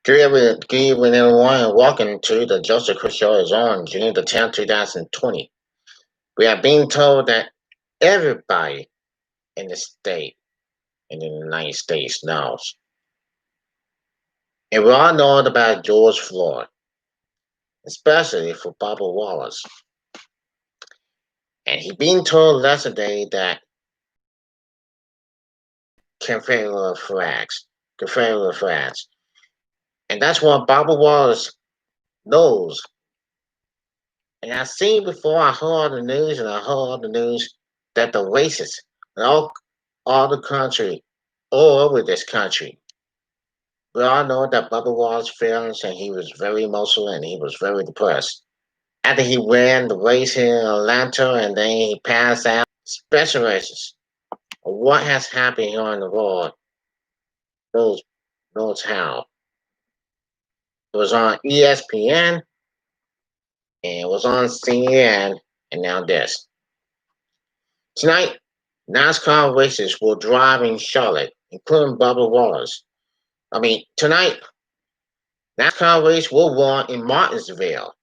Good evening, everyone, and welcome to the Joseph Crudup Show. Is on June the 10th, 2020. We are being told that everybody in the state, in the United States, knows. And we all know about George Floyd, especially for Bubba Wallace. And he being told yesterday that Confederate flags. And that's what Bubba Wallace knows. And I seen before I heard the news, and I heard the news that the racists in all the country, all over this country, we all know that Bubba Wallace feelings, and he was very emotional and he was very depressed. After he ran the race here in Atlanta and then he passed out, special races, what has happened here in the world knows, knows how. It was on ESPN and it was on CNN, and now this. Tonight, NASCAR races will drive in Charlotte, including Bubba Wallace. Tonight, NASCAR race will run in Martinsville.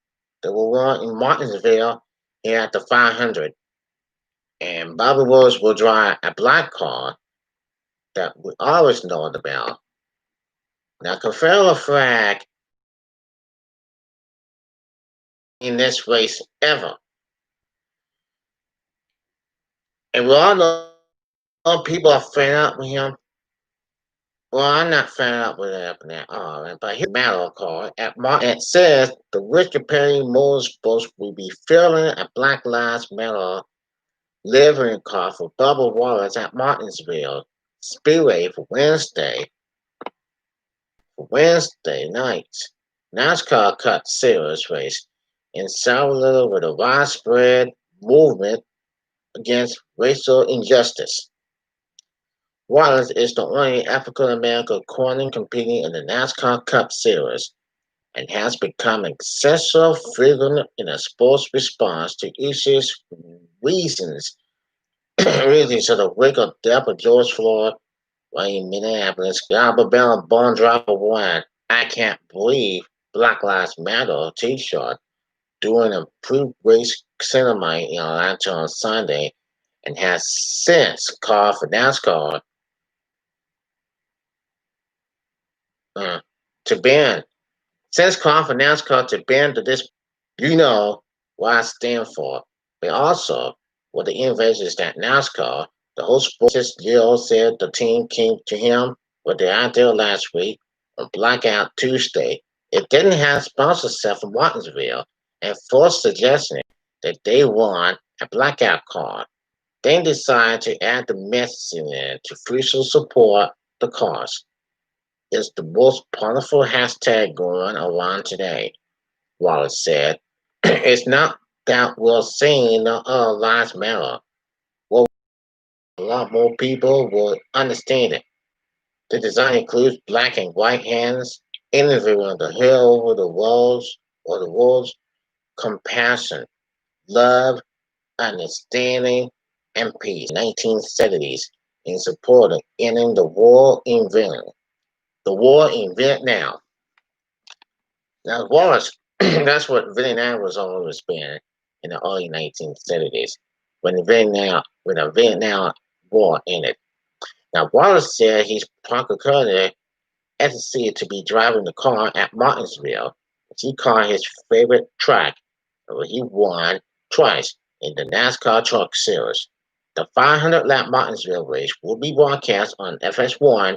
They will run in Martinsville here at the 500. And Bubba Wallace will drive a black car that we always know about. Now, Confederate flag in this race ever. And we all know people are fed up with him. Well, I'm not fed up with that. But here's the battle card. It says the Richard Perry Motorsports will be filling a Black Lives Matter livery car for Bubba Wallace at Martinsville Speedway for Wednesday night's NASCAR Cup Series race in South with a widespread movement against racial injustice. Wallace is the only African American corner competing in the NASCAR Cup Series and has become an essential figure in a sports response to issues reasons of the wake of death of George Floyd in Minneapolis. Alabama born driver one. I can't believe Black Lives Matter t-shirt during a pre-race ceremony in Atlanta on Sunday and has since called for NASCAR to ban. Since calling for NASCAR to ban this, you know what I stand for. But also, with the invasions that NASCAR, the whole sports Gio said the team came to him with the idea last week on Blackout Tuesday. It didn't have sponsorship from Martinsville and forced suggesting that they want a blackout card. They decided to add the messaging in to official support the cause. It's the most powerful hashtag going around today, Wallace said. It's not that we're saying lives matter. Well, a lot more people will understand it. The design includes black and white hands, interviewing the hill over the walls, or the walls, compassion, love, understanding, and peace. 1970s in support of ending the war in Vietnam. The war in Vietnam. Now, Wallace, that's what Vietnam was always been in the early 1970s when the Vietnam War ended. Now, Wallace said he's particularly excited to be driving the car at Martinsville, which he called his favorite track, where he won twice in the NASCAR Truck Series. The 500-lap Martinsville race will be broadcast on FS1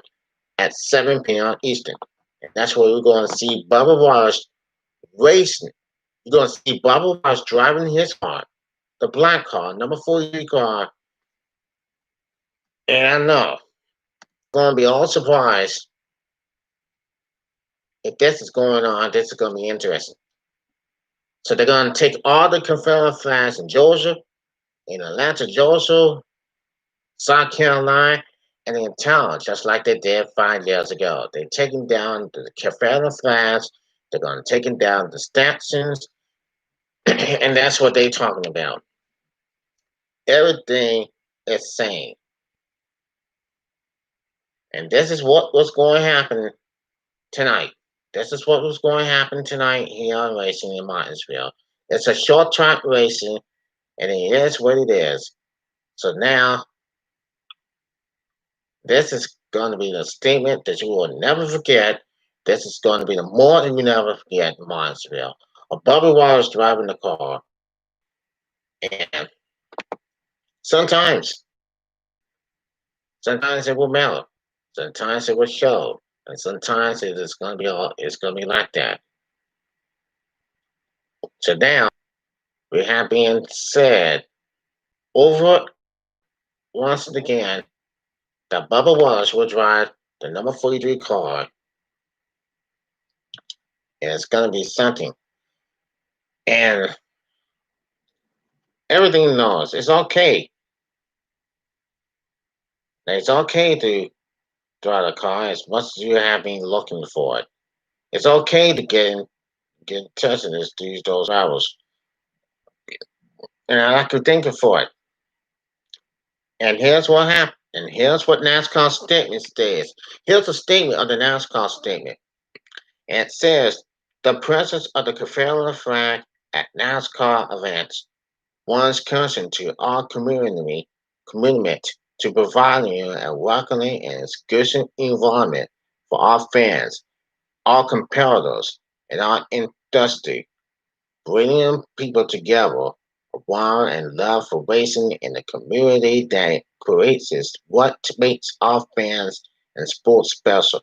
at 7 p.m. Eastern. And that's where we're going to see Bubba Wallace racing. You're going to see Bubba Wallace driving his car, the black car, number 43 car. And I know, I'm going to be all surprised if this is going on. This is going to be interesting. So they're going to take all the Confederate flags in Georgia, in Atlanta, Georgia, South Carolina, and in town, just like they did 5 years ago. They're taking down the Confederate flags. They're going to take down the statues, and that's what they're talking about. Everything is same. And this is what's going to happen tonight. this is what was going to happen tonight here on racing in Martinsville. It's a short track racing, and it is what it is. So now, this is going to be the statement that you will never forget. This is going to be the more than you never forget in Martinsville. A Bubba Wallace driving the car, and sometimes, sometimes it will matter. Sometimes it will show, and sometimes it is going to be all. It's going to be like that. So now we have been said over once again that Bubba Wallace will drive the number 43 car, and it's going to be something. And everything knows it's okay. It's okay to drive a car as much as you have been looking for it. It's okay to get in touch with those drivers. And I like to thank you for it. And here's what happened. And here's what NASCAR statement says. Here's a statement of the NASCAR statement. And it says the presence of the Confederate flag at NASCAR events warns caution to all commitment to providing a welcoming and exclusive environment for all fans, all competitors, and all industry, bringing people together around and love for racing in the community that creates is what makes all fans and sports special.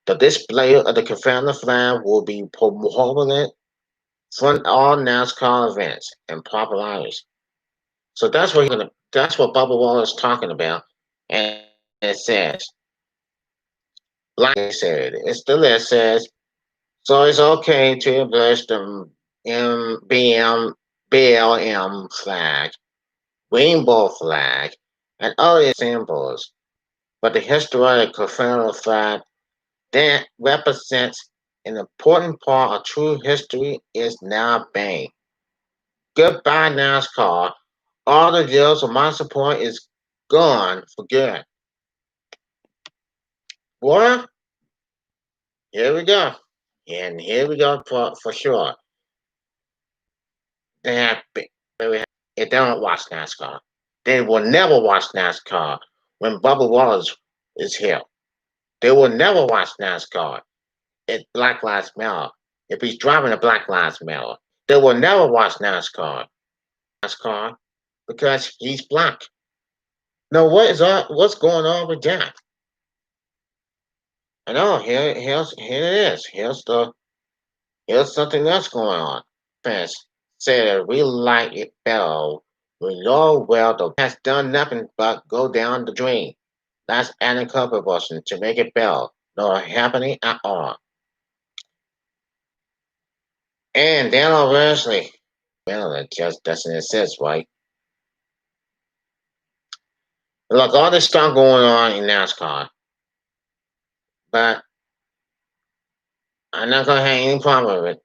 The display of the Confederate flag will be prominent from all NASCAR events and popularis. So that's what Bubba Wallace is talking about. And it says, like I said, it's the list says, so it's okay to embrace the BLM flag, rainbow flag, and other symbols. But the historic Confederate flag that represents an important part of true history is now banned. Goodbye, NASCAR. All the years of my support is gone for good. What? Here we go. And here we go for sure. They have they don't watch NASCAR. They will never watch NASCAR when Bubba Wallace is here. They will never watch NASCAR at Black Lives Matter. If he's driving a Black Lives Matter, they will never watch NASCAR because he's black. Now what's going on with that? I know here it is. Here's something else going on. Fans say that we like it better when your well the has done nothing but go down the drain. That's adding combustion to make it better, not happening at all. And then obviously, well, it just doesn't exist, right? Look, all this stuff going on in NASCAR, but I'm not gonna have any problem with it.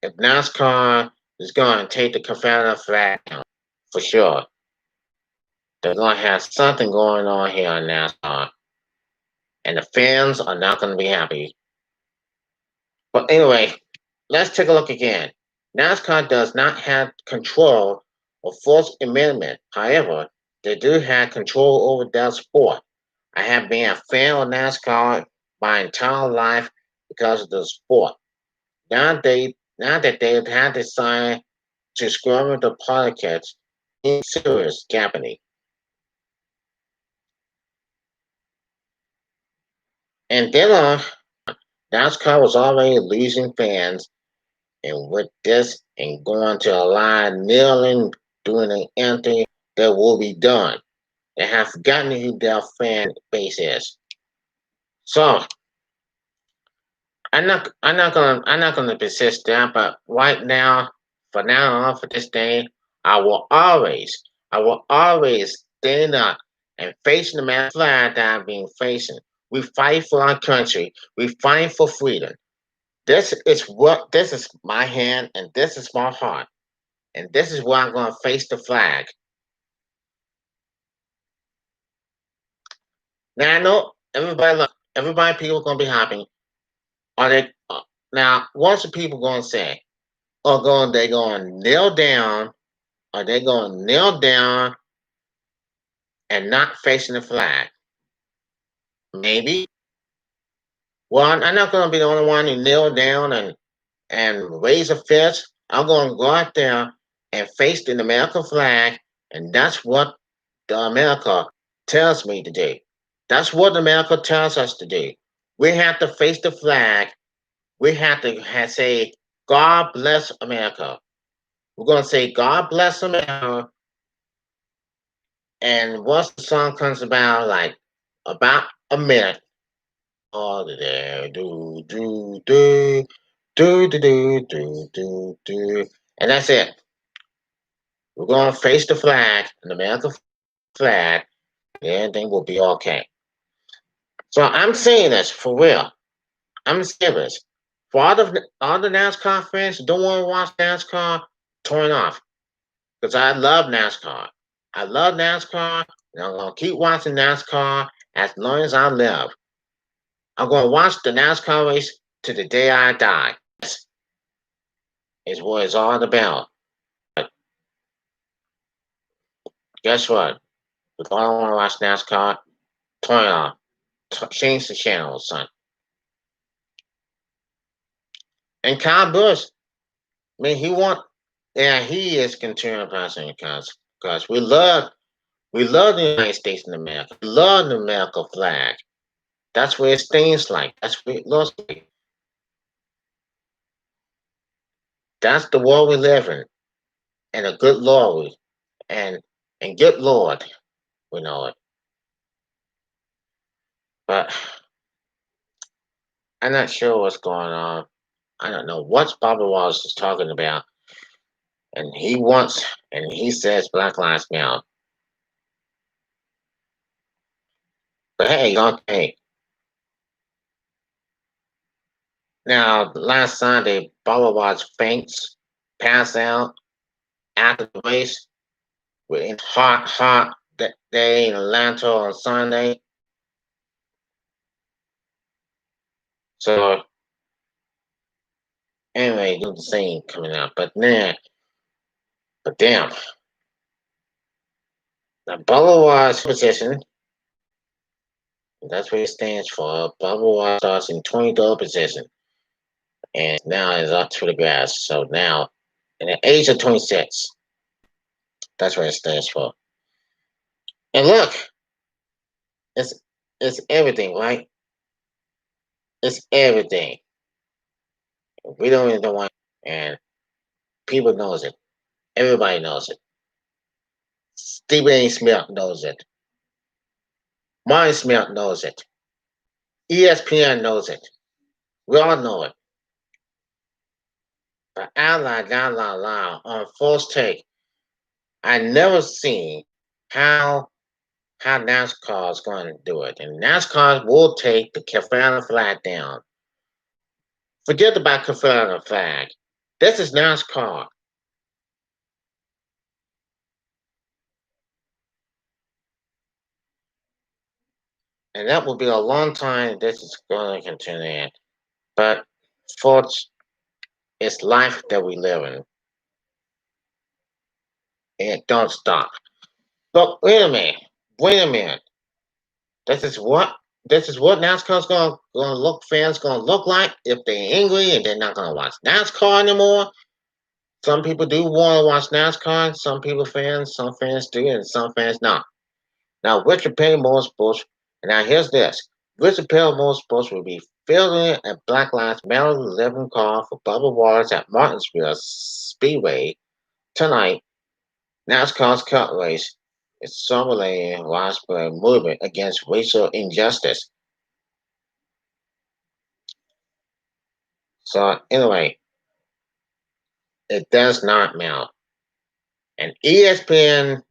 If NASCAR is gonna take the Confederate flag down, for sure, they're gonna have something going on here in NASCAR, and the fans are not gonna be happy. But anyway, let's take a look again. NASCAR does not have control of Fourth Amendment. However, they do have control over their sport. I have been a fan of NASCAR my entire life because of the sport. Now that they have decided to scrub the politics in serious jeopardy. And then NASCAR was already losing fans, and with this and going to a line kneeling, doing an anthem that will be done. They have forgotten who their fan base is. So I'm not gonna persist there, but right now, for now on, for this day, I will always stand up and face the man flag that I've been facing. We fight for our country. We fight for freedom. This is my hand and this is my heart. And this is where I'm gonna face the flag. Now I know everybody people gonna be happy. Are they now? What's the people going to say? Or going they going to kneel down? Are they going to kneel down and not facing the flag? Maybe. Well, I'm not going to be the only one who kneel down and raise a fist. I'm going to go out there and face the American flag, and that's what the America tells me to do. That's what America tells us to do. We have to face the flag. We have to say, God bless America. We're going to say, God bless America. And once the song comes about, like about a minute, all there, do, do, do, do, do, do, do, do, do. And that's it. We're going to face the flag, the American flag, and everything will be okay. So I'm saying this for real. I'm serious. For all the NASCAR fans who don't want to watch NASCAR, turn off. Because I love NASCAR. I love NASCAR, and I'm going to keep watching NASCAR as long as I live. I'm going to watch the NASCAR race to the day I die. Is what it's all about. But guess what? If I don't want to watch NASCAR, turn it off. Change the channel, son. And Kyle Busch, I mean, he is concerned about something because we love the United States and America. We love the American flag. That's what it stains like. That's what it looks like. That's the world we live in. And a good Lord, and good Lord, we know it. But I'm not sure what's going on. I don't know what Bubba Wallace is talking about. And he says Black Lives Matter. But hey, okay. Now, last Sunday, Bubba Wallace faints, passed out after the race. We're in hot day in Atlanta on Sunday. So, anyway, do the same coming out. But damn. Now, Bubba Wallace's position, that's what it stands for. Bubba Wallace starts in 23rd position. And now is up to the grass. So now, in the age of 26, that's what it stands for. And look, it's it's everything, right? It's everything. We don't even want, and people knows it. Everybody knows it. Stephen A. Smith knows it. Martin Smith knows it. ESPN knows it. We all know it. But on First Take, I never seen how NASCAR is going to do it. And NASCAR will take the Confederate flag down. Forget about Confederate flag. This is NASCAR. And that will be a long time this is going to continue. But folks, it's life that we live in. And it don't stop. But wait a minute. Wait a minute. This is what NASCAR's gonna look fans gonna look like if they're angry and they're not gonna watch NASCAR anymore. Some people do want to watch NASCAR, some fans do, and some fans not. Now Richard Petty Motorsports, and now here's this. Richard Petty Motorsports will be fielding a Black Lives Matter 11 car for Bubba Wallace at Martinsville Speedway tonight. NASCAR's cut race is simulating widespread movement against racial injustice. So anyway, it does not matter. And ESPN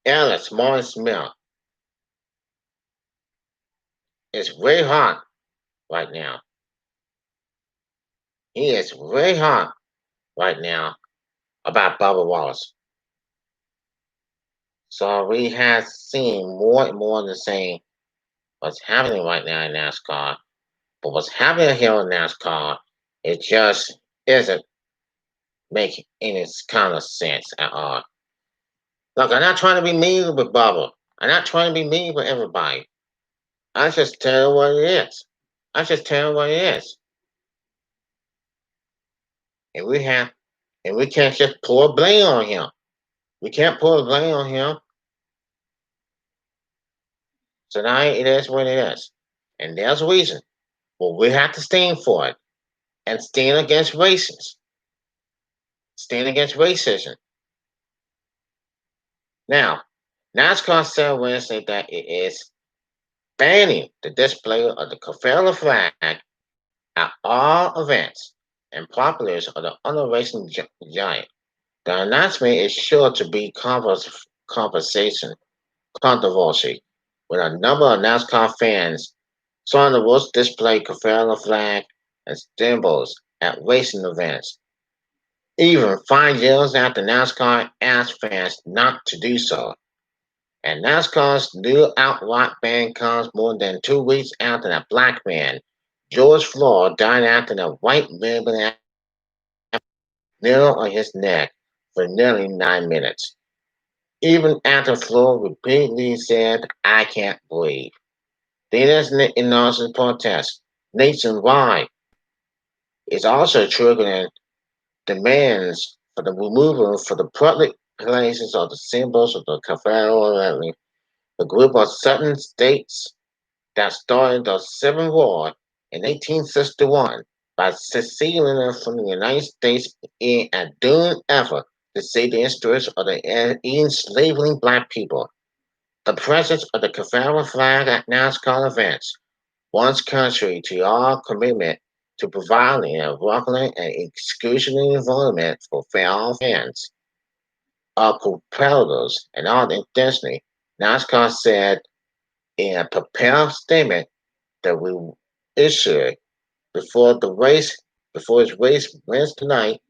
analyst Martin Smith is very hot right now. He is very hot right now about Bubba Wallace. So we have seen more and more of the same what's happening right now in NASCAR. But what's happening here in NASCAR, it just isn't making any kind of sense at all. Look, I'm not trying to be mean with Bubba. I'm not trying to be mean with everybody. I just tell you what it is. I just tell you what it is. And we have, and we can't just pour blame on him. We can't pour blame on him. Tonight it is what it is. And there's a reason. Well, we have to stand for it and stand against racism. Stand against racism. Now, NASCAR said Wednesday that it is banning the display of the Confederate flag at all events and populace of the honor racing giant. The announcement is sure to be conversation controversy, with a number of NASCAR fans saw the rules display Confederate flag and symbols at racing events. Even 5 years after NASCAR asked fans not to do so. And NASCAR's new outright ban comes more than 2 weeks after a black man, George Floyd, died after a white ribbon knelt on his neck for nearly 9 minutes. Even after Floyd repeatedly said, I can't breathe. Leaders in Austin protests nationwide is also triggering demands for the removal for the public places of the symbols of the Confederate. The group of southern states that started the Civil War in 1861 by seceding from the United States in a doomed effort to save the interests of the enslaving black people. The presence of the Confederate flag at NASCAR events once contrary to all commitment to providing a welcoming and exclusionary environment for all fans, all competitors, and all intentionally, NASCAR said in a prepared statement that we issued before the race, before its race Wednesday night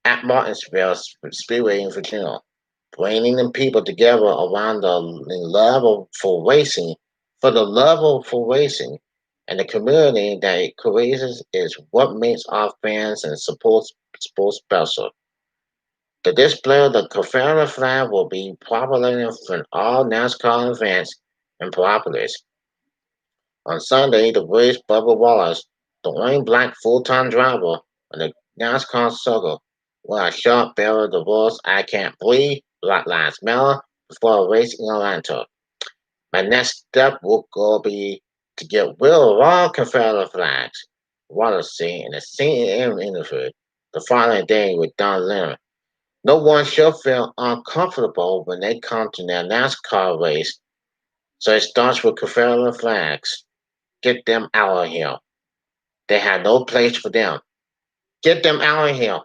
at Martinsville Speedway in Virginia, bringing the people together around the love for racing, for the love for racing, and the community that it creates is what makes our fans and supports sports special. The display of the Confederate flag will be populated from all NASCAR events and properties. On Sunday, the race Bubba Wallace, the only black full-time driver on the NASCAR circuit, will shot bearer the words I Can't Breathe, Black Lives Matter before a race in Atlanta. My next step will go be to get rid of all Confederate flags, Wallace said in a CNN interview the following day with Don Lemon. No one should feel uncomfortable when they come to their NASCAR race, so it starts with Confederate flags. Get them out of here. They have no place for them. Get them out of here.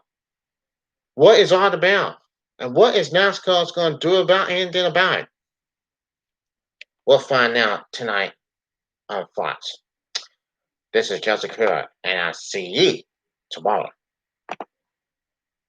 What is all about? And what is NASCAR going to do about anything about it? We'll find out tonight on Fox. This is Joseph Crudup, and I'll see you tomorrow.